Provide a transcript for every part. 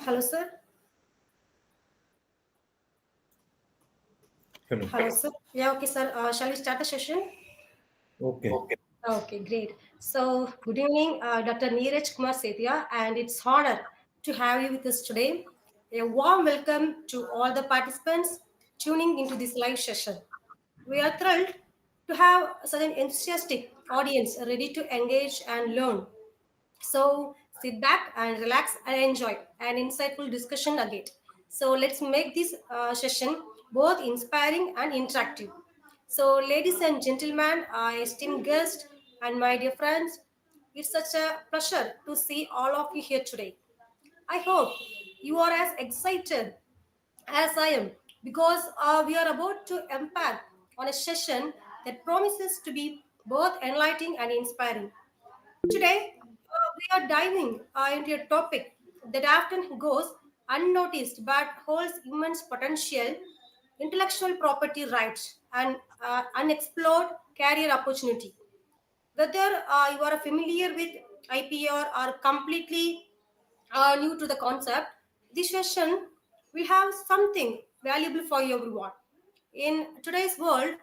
Hello, sir. Hello. Hello, sir. Yeah, okay, sir. Shall we start the session? Okay. Okay, great. So, good evening, Dr. Neeraj Kumar Setia, and it's honor to have you with us today. A warm welcome to all the participants tuning into this live session. We are thrilled to have such an enthusiastic audience ready to engage and learn. So sit back and relax and enjoy an insightful discussion again. So let's make this session both inspiring and interactive. So, ladies and gentlemen, esteemed guests, and my dear friends, it's such a pleasure to see all of you here today. I hope you are as excited as I am because we are about to embark on a session that promises to be both enlightening and inspiring. Today, we are diving into a topic that often goes unnoticed but holds immense potential: intellectual property rights and unexplored career opportunity. Whether you are familiar with IPR or completely new to the concept, this session will have something valuable for everyone. In today's world,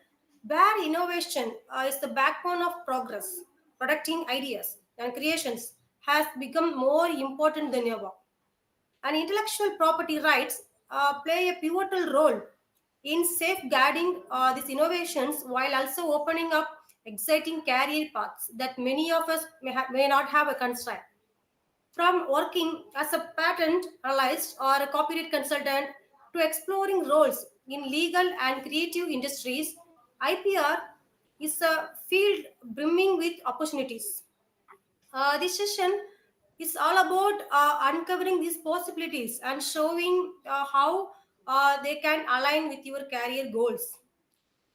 where innovation is the backbone of progress, protecting ideas and creations has become more important than ever. And intellectual property rights play a pivotal role in safeguarding these innovations while also opening up exciting career paths that many of us may not have a constraint. From working as a patent analyst or a copyright consultant to exploring roles in legal and creative industries, IPR is a field brimming with opportunities. This session is all about uncovering these possibilities and showing how they can align with your career goals.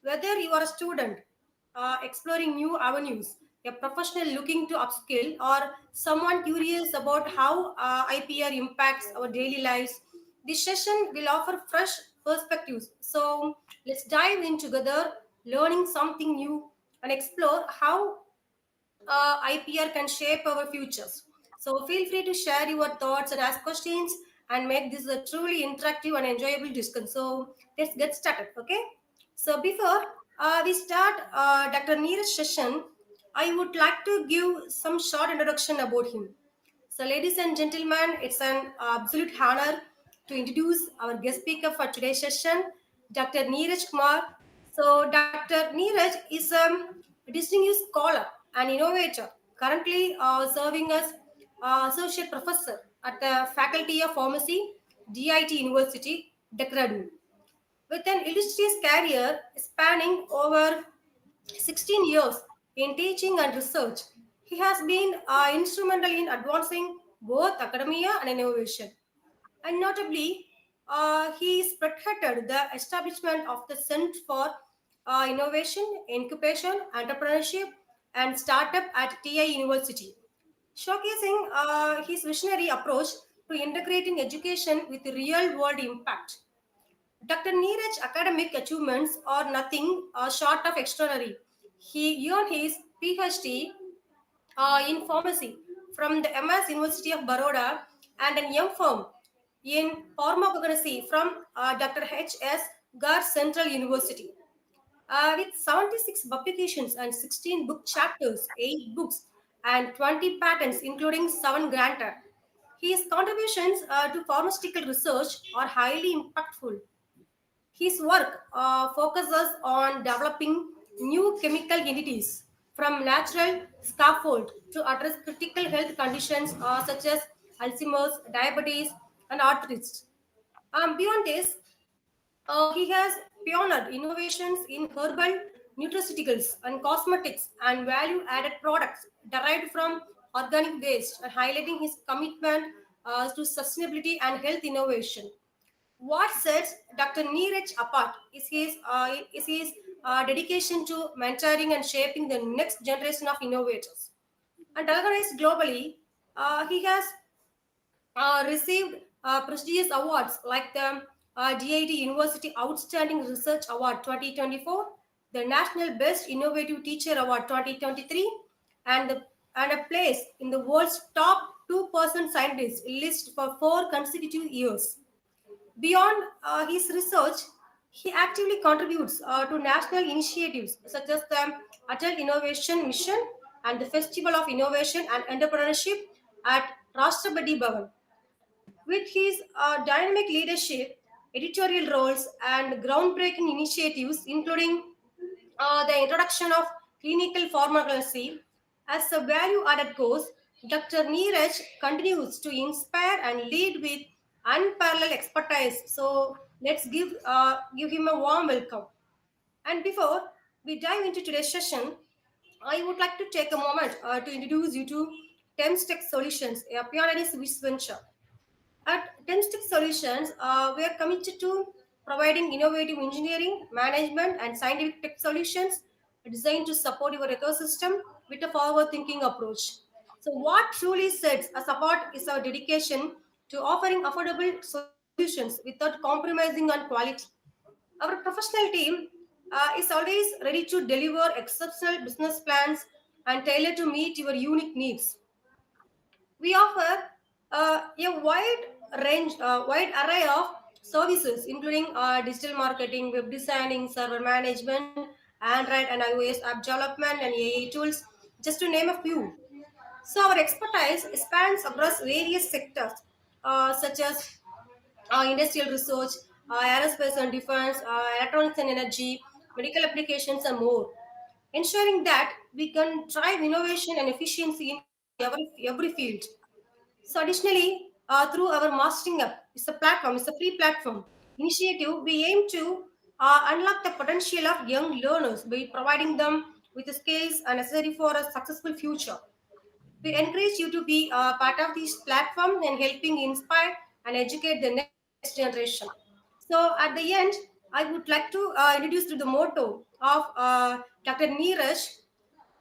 Whether you are a student exploring new avenues, a professional looking to upskill, or someone curious about how IPR impacts our daily lives, this session will offer fresh perspectives. So let's dive in together, learning something new and explore how IPR can shape our futures. So feel free to share your thoughts and ask questions and make this a truly interactive and enjoyable discussion. So let's get started, okay? So before we start Dr. Neeraj's session, I would like to give some short introduction about him. So, ladies and gentlemen, it's an absolute honor to introduce our guest speaker for today's session, Dr. Neeraj Kumar. So, Dr. Neeraj is a distinguished scholar and innovator, currently serving as associate professor at the Faculty of Pharmacy, DIT University, Dehradun. With an illustrious career spanning over 16 years in teaching and research, he has been instrumental in advancing both academia and innovation. And notably, he spearheaded the establishment of the Center for Innovation, Incubation, Entrepreneurship, and Startup at TI University, showcasing his visionary approach to integrating education with real world impact. Dr. Neeraj's academic achievements are nothing short of extraordinary. He earned his PhD in pharmacy from the MS University of Baroda and an M.Pharm in pharmacognosy from Dr. H.S. Gar Central University. With 76 publications and 16 book chapters, 8 books, and 20 patents, including 7 granted, his contributions to pharmaceutical research are highly impactful. His work focuses on developing new chemical entities from natural scaffold to address critical health conditions such as Alzheimer's, diabetes, and arthritis. Beyond this, he has pioneered innovations in herbal nutraceuticals and cosmetics and value-added products derived from organic waste, highlighting his commitment to sustainability and health innovation. What sets Dr. Neeraj apart is his dedication to mentoring and shaping the next generation of innovators. And organized globally, he has received prestigious awards like the DIT University Outstanding Research Award 2024, the National Best Innovative Teacher Award 2023, and, and a place in the world's top 2% scientist list for 4 consecutive years. Beyond his research, he actively contributes to national initiatives such as the Atal Innovation Mission and the Festival of Innovation and Entrepreneurship at Rashtrapati Bhavan. With his dynamic leadership, editorial roles, and groundbreaking initiatives, including the introduction of clinical pharmacology as a value added course, Dr. Neeraj continues to inspire and lead with unparalleled expertise. So let's give him a warm welcome. And before we dive into today's session, I would like to take a moment to introduce you to Thames Tech Solutions, a pioneering Swiss venture. At Tenstic Solutions, we are committed to providing innovative engineering, management, and scientific tech solutions designed to support your ecosystem with a forward-thinking approach. So, what truly sets us apart is our dedication to offering affordable solutions without compromising on quality. Our professional team is always ready to deliver exceptional business plans and tailored to meet your unique needs. We offer wide array of services, including digital marketing, web designing, server management, Android and iOS app development, and AI tools, just to name a few. So our expertise spans across various sectors, such as industrial research, aerospace and defense, electronics and energy, medical applications, and more, ensuring that we can drive innovation and efficiency into every field. So additionally, through our Mastering Up, it's a free platform initiative. We aim to unlock the potential of young learners by providing them with the skills necessary for a successful future. We encourage you to be part of this platform and helping inspire and educate the next generation. So at the end, I would like to introduce to the motto of Dr. Neeraj: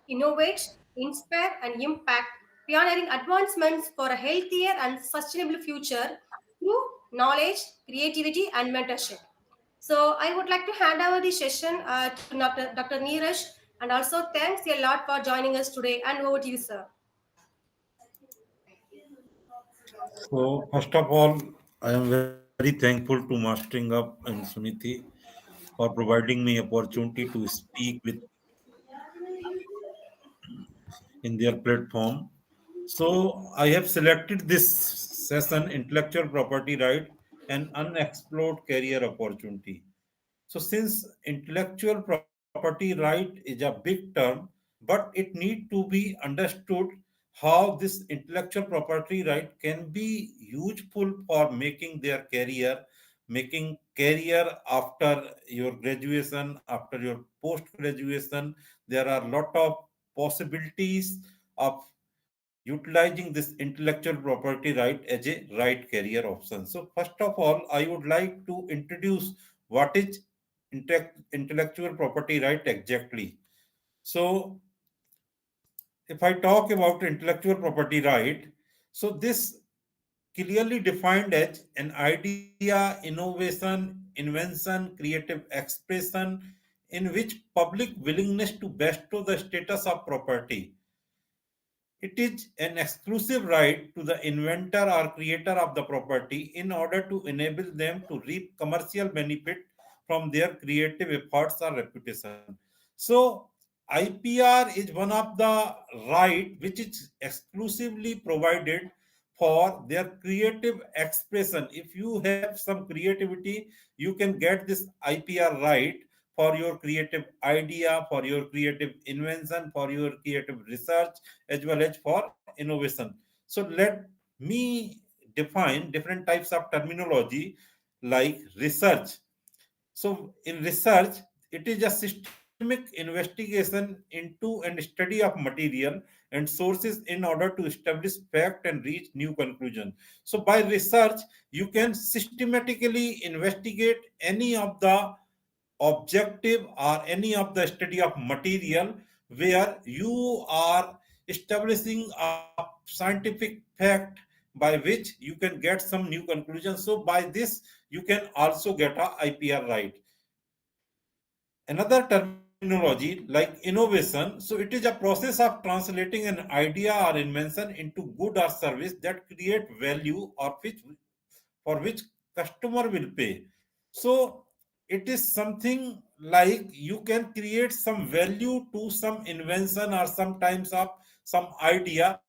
innovate, inspire, and impact, pioneering advancements for a healthier and sustainable future through knowledge, creativity, and mentorship. So, I would like to hand over the session to Dr. Neeraj, and also thanks a lot for joining us today. And over to you, sir. So, first of all, I am very thankful to Mastering Up and Sumiti for providing me opportunity to speak with in their platform. So, I have selected this session intellectual property right and unexplored career opportunity. So, since intellectual property right is a big term, but it need to be understood how this intellectual property right can be useful for making their career, making career after your graduation, after your post graduation. There are lot of possibilities of utilizing this intellectual property right as a right career option. So first of all, I would like to introduce what is intellectual property right exactly. So if I talk about intellectual property right, so this clearly defined as an idea, innovation, invention, creative expression in which public willingness to bestow the status of property. It is an exclusive right to the inventor or creator of the property in order to enable them to reap commercial benefit from their creative efforts or reputation. So, IPR is one of the right which is exclusively provided for their creative expression. If you have some creativity, you can get this IPR right for your creative idea, for your creative invention, for your creative research, as well as for innovation. So let me define different types of terminology like research. So in research, it is a systemic investigation into and study of material and sources in order to establish fact and reach new conclusion. So by research, you can systematically investigate any of the objective or any of the study of material where you are establishing a scientific fact by which you can get some new conclusions. So by this you can also get a IPR right. Another terminology terminology like innovation. So it is a process of translating an idea or invention into good or service that create value or which for which customer will pay. So it is something like you can create some value to some invention or sometimes of some idea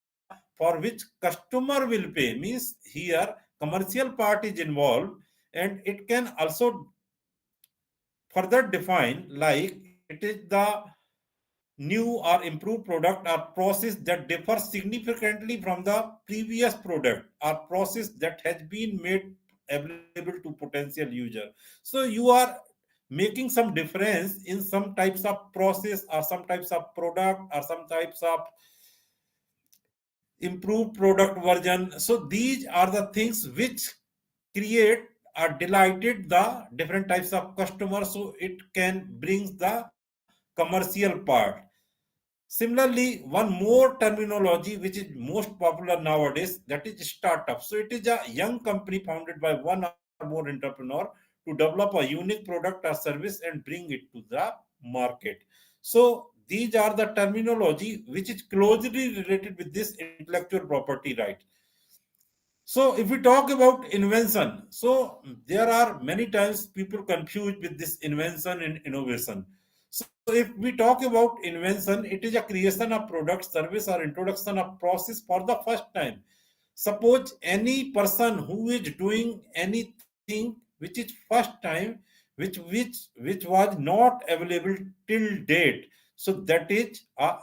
for which customer will pay. Means here commercial part is involved, and it can also further define like it is the new or improved product or process that differs significantly from the previous product or process that has been made available to potential user. So you are making some difference in some types of process or some types of product or some types of improved product version. So these are the things which create or delighted the different types of customers, so it can brings the commercial part. Similarly, one more terminology which is most popular nowadays, that is startup. So it is a young company founded by one or more entrepreneur to develop a unique product or service and bring it to the market. So these are the terminology which is closely related with this intellectual property right. So if we talk about invention, so there are many times people confused with this invention and innovation. So if we talk about invention, it is a creation of product, service, or introduction of process for the first time. Suppose any person who is doing anything which is first time, which was not available till date. So that is a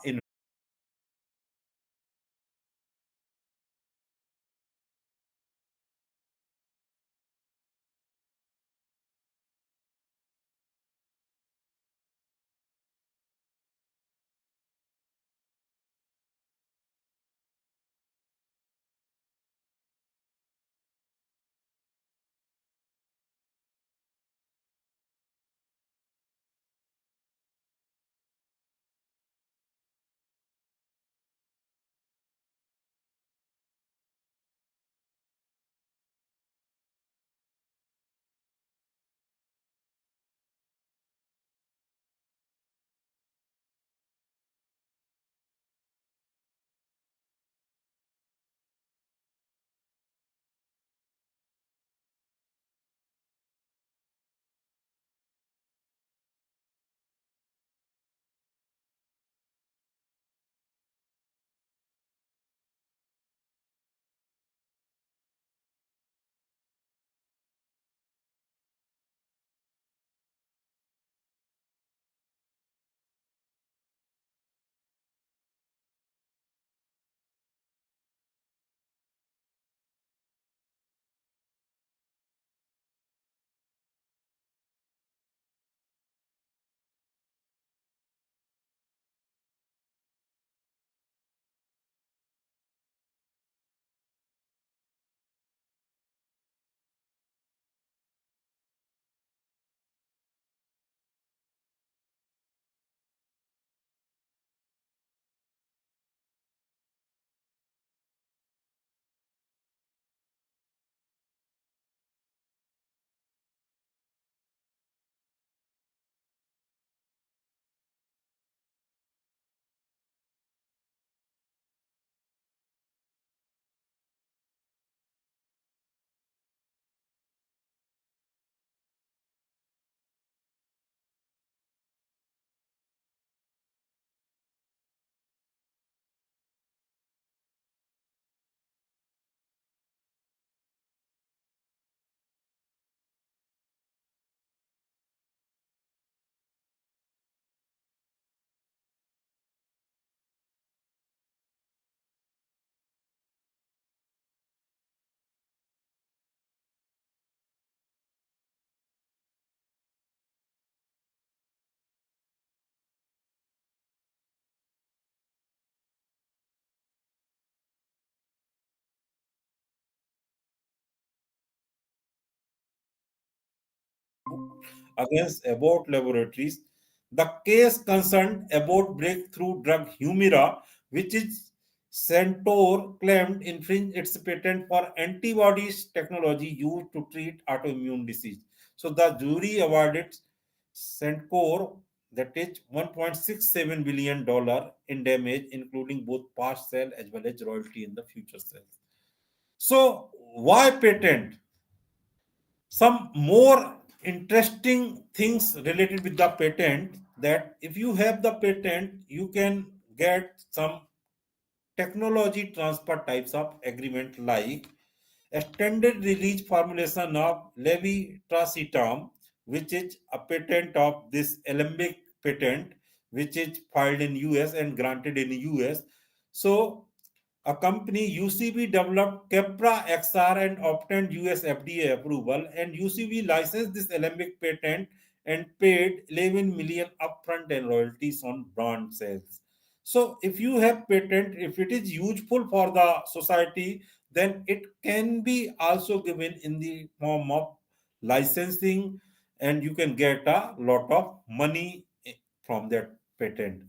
against Abbott Laboratories. The case concerned Abbott breakthrough drug Humira, which is Centaur claimed infringed its patent for antibodies technology used to treat autoimmune disease. So the jury awarded Centaur that is $1.67 billion in damage, including both past sale as well as royalty in the future sales. So, why patent? Some more interesting things related with the patent, that if you have the patent, you can get some technology transfer types of agreement like extended release formulation of levetiracetam, which is a patent of this alembic patent, which is filed in US and granted in US. So a company UCB developed Kepra XR and obtained US FDA approval, and UCB licensed this alembic patent and paid 11 million upfront and royalties on brand sales. So if you have patent, if it is useful for the society, then it can be also given in the form of licensing, and you can get a lot of money from that patent.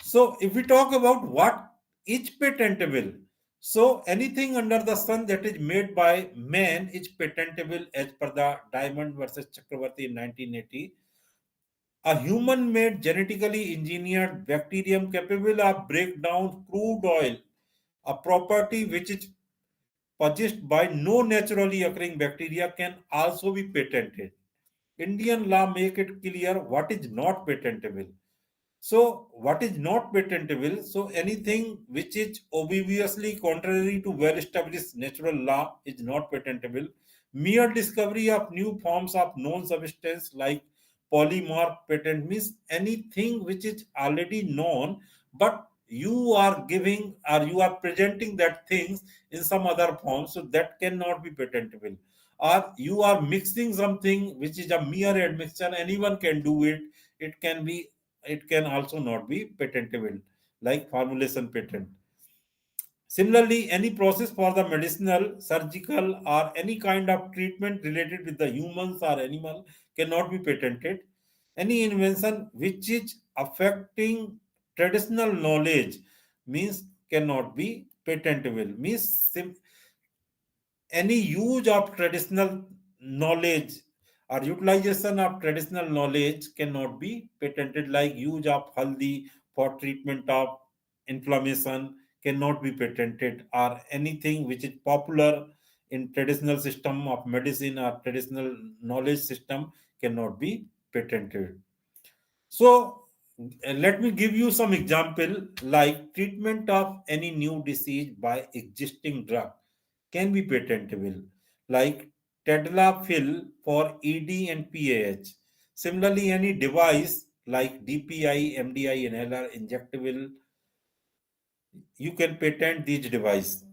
So, if we talk about what is patentable, so anything under the sun that is made by man is patentable as per the Diamond versus Chakravarti in 1980. A human made genetically engineered bacterium capable of break down crude oil, a property which is possessed by no naturally occurring bacteria, can also be patented. Indian law make it clear what is not patentable. So, what is not patentable? So, anything which is obviously contrary to well established natural law is not patentable. Mere discovery of new forms of known substance like polymorph patent means anything which is already known, but you are giving or you are presenting that things in some other form, so that cannot be patentable. Or you are mixing something which is a mere admixture, anyone can do it. It can be, it can also not be patentable, like formulation patent. Similarly, any process for the medicinal, surgical, or any kind of treatment related with the humans or animal cannot be patented. Any invention which is affecting traditional knowledge means cannot be patentable. Means any use of traditional knowledge or utilization of traditional knowledge cannot be patented, like use of haldi for treatment of inflammation cannot be patented, or anything which is popular in traditional system of medicine or traditional knowledge system cannot be patented. So let me give you some example, like treatment of any new disease by existing drug can be patentable, like tadalafil for ED and PAH. Similarly, any device like DPI, MDI, inhaler, injectable, you can patent these device.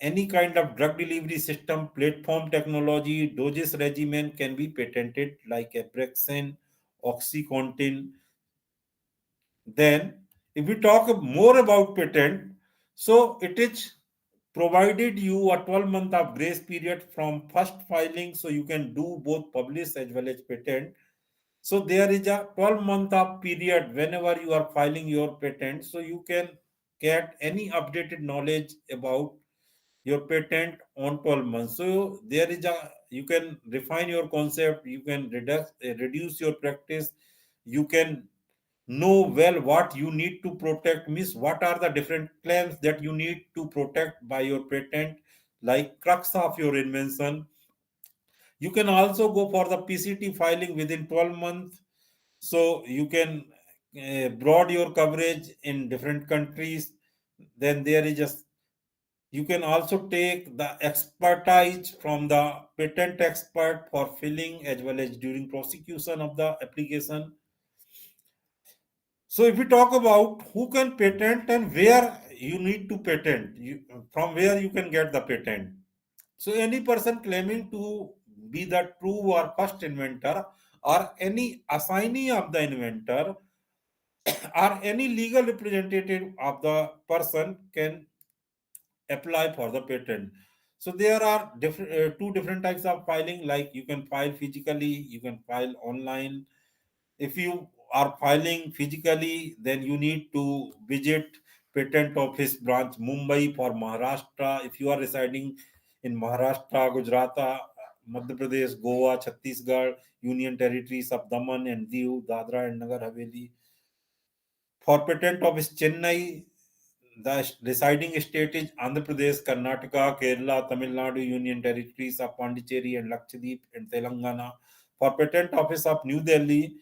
Any kind of drug delivery system, platform technology, dosage regimen can be patented, like Abraxane, Oxycontin. Then, if we talk more about patent, so it is provided you a 12-month of grace period from first filing, so you can do both publish as well as patent. So there is a 12-month of period whenever you are filing your patent, so you can get any updated knowledge about your patent on 12 months. So there is a, you can refine your concept, you can reduce your practice, you can know well what you need to protect, means what are the different claims that you need to protect by your patent, like crux of your invention. You can also go for the PCT filing within 12 months, so you can broad your coverage in different countries. Then there is just, you can also take the expertise from the patent expert for filling as well as during prosecution of the application. So if we talk about who can patent and where you need to patent, from where you can get the patent. So any person claiming to be the true or first inventor, or any assignee of the inventor, or any legal representative of the person can apply for the patent. So there are different two different types of filing, like you can file physically, you can file online. If you are filing physically, then you need to visit patent office branch Mumbai for Maharashtra. If you are residing in Maharashtra, Gujarat, Madhya Pradesh, Goa, Chhattisgarh, Union Territories of Daman and Diu, Dadra and Nagar Haveli. For patent office Chennai, the residing state is Andhra Pradesh, Karnataka, Kerala, Tamil Nadu, Union Territories of Pondicherry and Lakshadweep and Telangana. For patent office of New Delhi,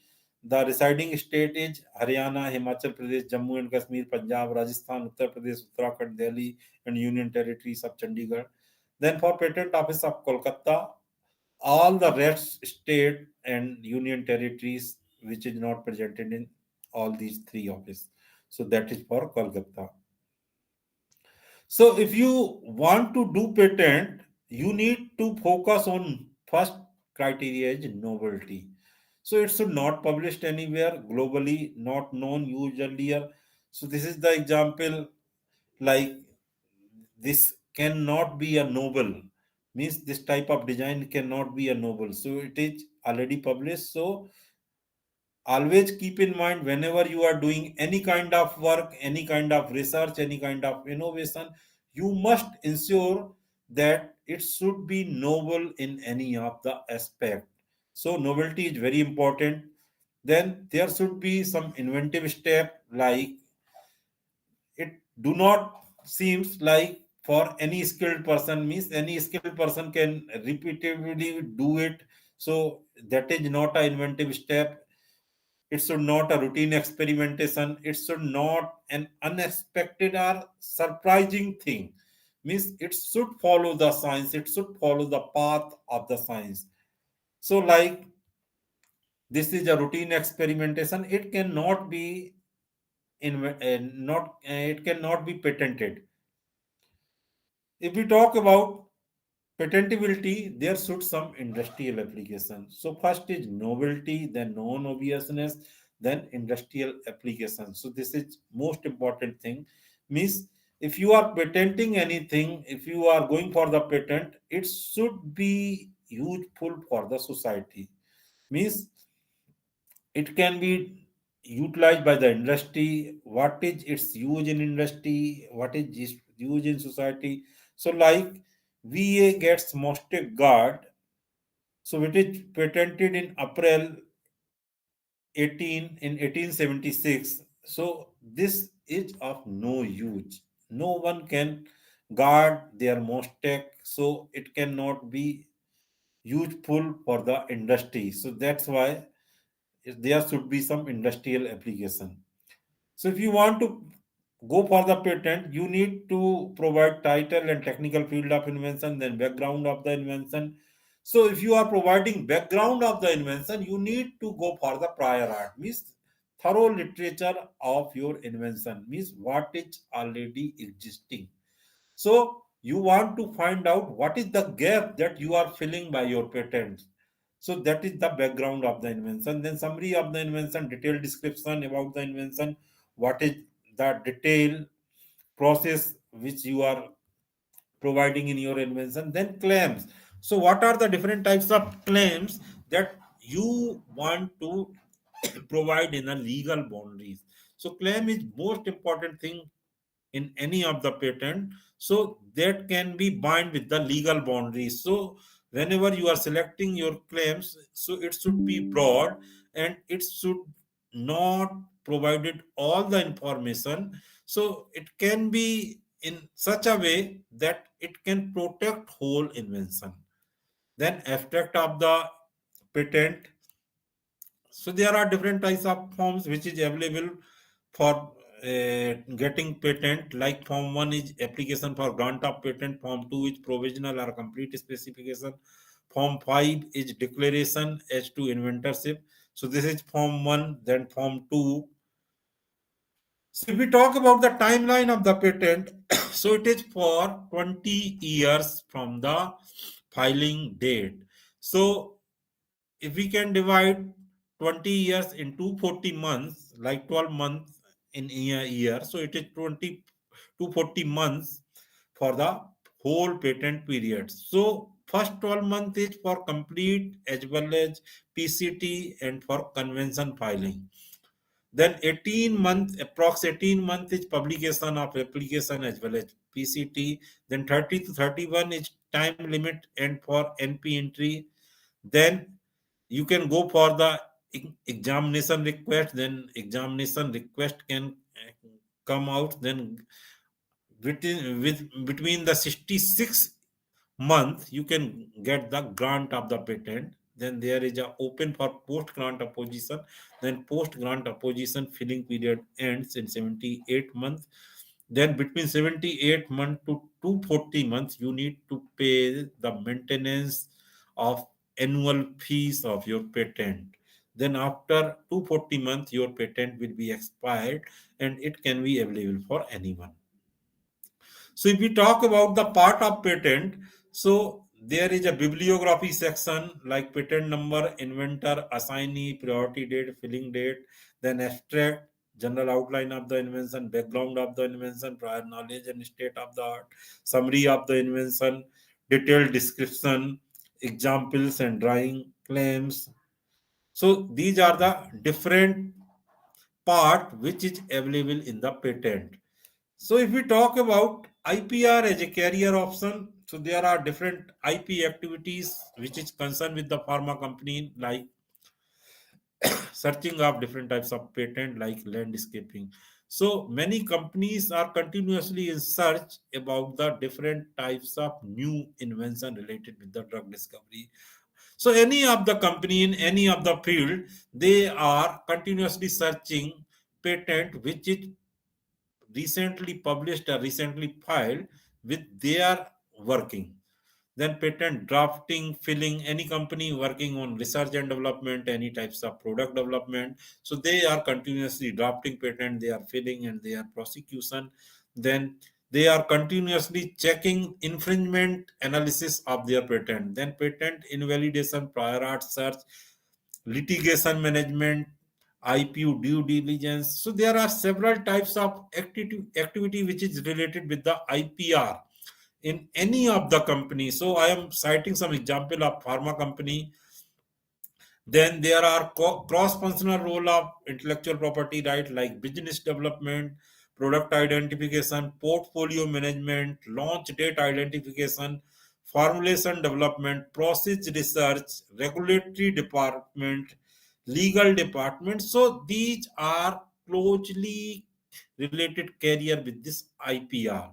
the residing state is Haryana, Himachal Pradesh, Jammu and Kashmir, Punjab, Rajasthan, Uttar Pradesh, Uttarakhand, Delhi, and Union Territories of Chandigarh. Then for patent office of Kolkata, all the rest state and union territories which is not presented in all these three offices. So that is for Kolkata. So if you want to do patent, you need to focus on first criteria is novelty. So it should not published anywhere globally, not known usually. So this is the example, like this cannot be a novel, means this type of design cannot be a novel. So it is already published. So always keep in mind whenever you are doing any kind of work, any kind of research, any kind of innovation, you must ensure that it should be novel in any of the aspect. So novelty is very important. Then there should be some inventive step, like it do not seems like for any skilled person, means any skilled person can repeatedly do it. So that is not an inventive step. It should not a routine experimentation. It should not an unexpected or surprising thing. Means it should follow the science. It should follow the path of the science. So like this is a routine experimentation. It cannot be not it cannot be patented. If we talk about patentability, there should some industrial application. So first is novelty, then non-obviousness, then industrial application. So this is most important thing. Means if you are patenting anything, if you are going for the patent, it should be useful for the society. Means it can be utilized by the industry. What is its use in industry? What is its use in society? So like VA gets Mostek guard, so it is patented in April 1876. So this is of no use. No one can guard their Mostek, so it cannot be useful for the industry. So that's why there should be some industrial application. So if you want to go for the patent, you need to provide title and technical field of invention, then background of the invention. So if you are providing background of the invention, you need to go for the prior art, means thorough literature of your invention, means what is already existing. So you want to find out what is the gap that you are filling by your patent. So that is the background of the invention. Then summary of the invention, detailed description about the invention, what is the detail process which you are providing in your invention. Then claims. So what are the different types of claims that you want to provide in a legal boundaries? So claim is most important thing in any of the patent, so that can be bind with the legal boundaries. So whenever you are selecting your claims, so it should be broad and it should not provided all the information. So it can be in such a way that it can protect whole invention. Then abstract of the patent. So there are different types of forms which is available for getting patent. Like form 1 is application for grant of patent, form 2 is provisional or complete specification, form 5 is declaration as to inventorship. So this is form 1, then form 2. So if we talk about the timeline of the patent, so it is for 20 years from the filing date. So if we can divide 20 years into 40 months, like 12 months in a year, so it is 20 to 40 months for the whole patent period. So first 12 months is for complete as well as PCT and for convention filing. Then 18 months, approx 18 months is publication of application as well as PCT. Then 30 to 31 is time limit and for NP entry. Then you can go for the examination request. Then examination request can come out. Then between the 66 month you can get the grant of the patent. Then there is a open for post grant opposition. Then post grant opposition filling period ends in 78 month. Then between 78 month to 240 months you need to pay the maintenance of annual fees of your patent. Then after 240 months your patent will be expired and it can be available for anyone. So if we talk about the part of patent, so there is a bibliography section like patent number, inventor, assignee, priority date, filling date, then abstract, general outline of the invention, background of the invention, prior knowledge and state of the art, summary of the invention, detailed description, examples and drawing, claims. So these are the different part which is available in the patent. So if we talk about IPR as a carrier option, so there are different IP activities which is concerned with the pharma company like searching of different types of patent like landscaping. So many companies are continuously in search about the different types of new invention related with the drug discovery. So any of the company in any of the field, they are continuously searching patent which is recently published or recently filed with their working. Then patent drafting, filling, any company working on research and development, any types of product development. So they are continuously drafting patent, they are filling and they are prosecution. Then they are continuously checking infringement analysis of their patent. Then patent invalidation, prior art search, litigation management, IPU due diligence. So there are several types of activity which is related with the IPR in any of the company. So I am citing some example of pharma company. Then there are cross-functional role of intellectual property right like business development, product identification, portfolio management, launch date identification, formulation development, process research, regulatory department, legal department. So these are closely related career with this IPR.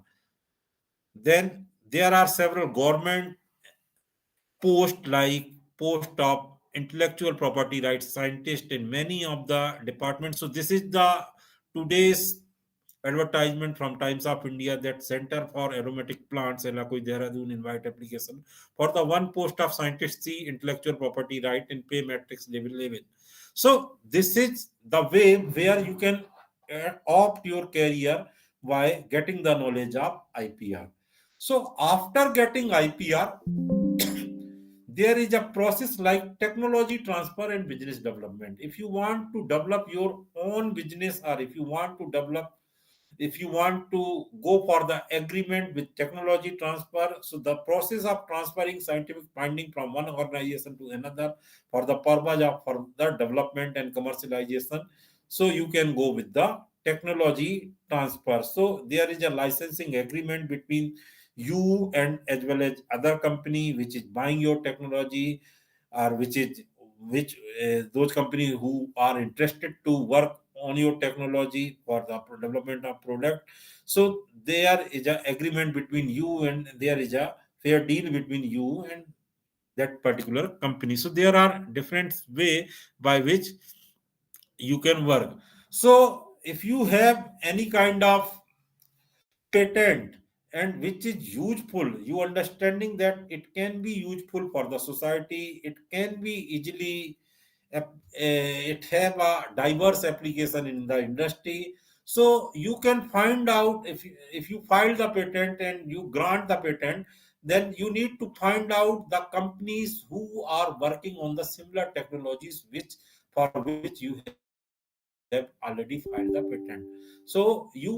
Then there are several government post like post of intellectual property rights scientist in many of the departments. So this is the today's advertisement from Times of India that Center for Aromatic Plants Elakoi Dehradun invite application for the one post of scientist C intellectual property right in pay matrix level 11. So this is the way where you can opt your career by getting the knowledge of IPR. So after getting IPR, there is a process like technology transfer and business development. If you want to develop your own business or if you want to go for the agreement with technology transfer, so the process of transferring scientific finding from one organization to another for the purpose of further development and commercialization, so you can go with the technology transfer. So there is a licensing agreement between you and as well as other company which is buying your technology, or which those companies who are interested to work on your technology for the development of product. So there is a agreement between you and there is a fair deal between you and that particular company. So there are different way by which you can work. So if you have any kind of patent and which is useful, you understanding that it can be useful for the society, it can be easily it have a diverse application in the industry. So you can find out if you file the patent and you grant the patent, then you need to find out the companies who are working on the similar technologies which for which you have already filed the patent. So you